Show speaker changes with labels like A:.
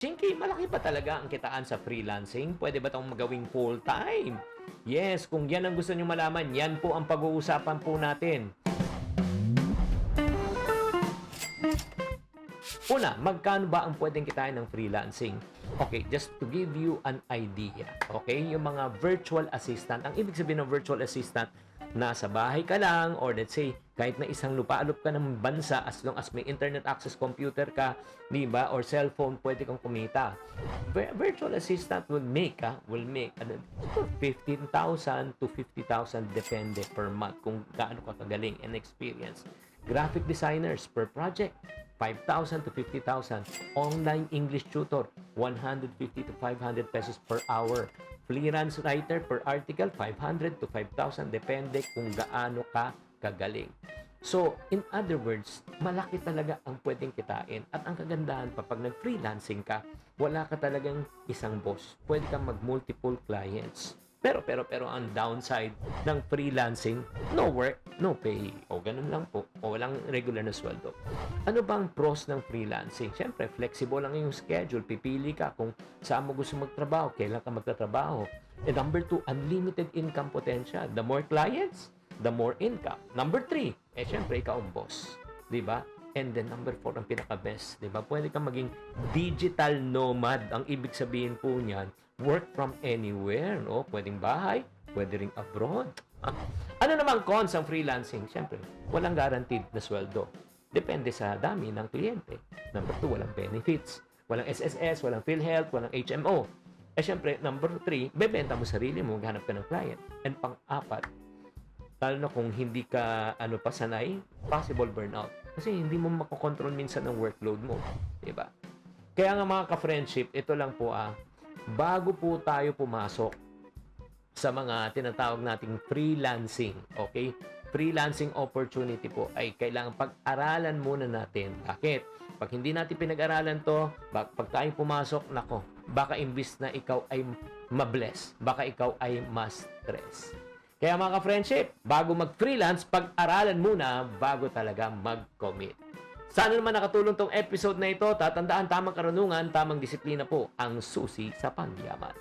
A: Chinky, malaki pa talaga ang kitaan sa freelancing? Pwede ba itong magawing full-time? Yes, kung yan ang gusto nyo malaman, yan po ang pag-uusapan po natin. Una, magkano ba ang pwedeng kitain ng freelancing? Okay, just to give you an idea. Okay, yung mga virtual assistant, ang ibig sabihin ng virtual assistant, nasa bahay ka lang, or let's say, kahit na isang lupaalop ka ng bansa, as long as may internet access computer ka, di ba, or cellphone, pwede kang kumita. Virtual assistant will make 15,000 to 50,000 depende per month kung gaano ka kagaling and experience. Graphic designers per project, 5,000 to 50,000. Online English tutor, 150 to 500 pesos per hour. Freelance writer per article, 500 to 5,000. Depende kung gaano ka kagaling. So, in other words, malaki talaga ang pwedeng kitain. At ang kagandahan pa, pag nag-freelancing ka, wala ka talagang isang boss. Pwede kang mag-multiple clients. Pero ang downside ng freelancing, no work, no pay. O ganun lang po. O walang regular na sweldo. Ano bang pros ng freelancing? Siyempre, flexible lang yung schedule. Pipili ka kung saan mo gusto magtrabaho, kailan ka magtatrabaho. And number 2, unlimited income potential. The more clients, the more income. Number 3, siyempre, ikaw ang boss. Diba? And then number 4, ang pinaka-best, di ba? Pwede kang maging digital nomad. Ang ibig sabihin po niyan, work from anywhere, no? Pwedeng bahay, pwede ring abroad. Ano naman cons ang freelancing? Siyempre, walang guaranteed na sweldo. Depende sa dami ng kliyente. Number 2, walang benefits. Walang SSS, walang PhilHealth, walang HMO. Siyempre, number 3, bebenta mo sarili mo, maghanap ka ng client. And pang-4, lalo na kung hindi ka sanay, possible burnout. Kasi hindi mo makokontrol minsan ang workload mo. Diba? Kaya nga mga ka-friendship, ito lang po bago po tayo pumasok sa mga tinatawag nating freelancing, okay? Freelancing opportunity po ay kailangan pag-aralan muna natin. Bakit? Pag hindi natin pinag-aralan to, pag tayo pumasok, nako, baka imbis na ikaw ay mabless, baka ikaw ay ma-stress. Kaya mga ka-friendship, bago mag-freelance, pag-aralan muna bago talaga mag-commit. Sana naman nakatulong tong episode na ito. Tatandaan, tamang karunungan, tamang disiplina po ang susi sa pangyaman.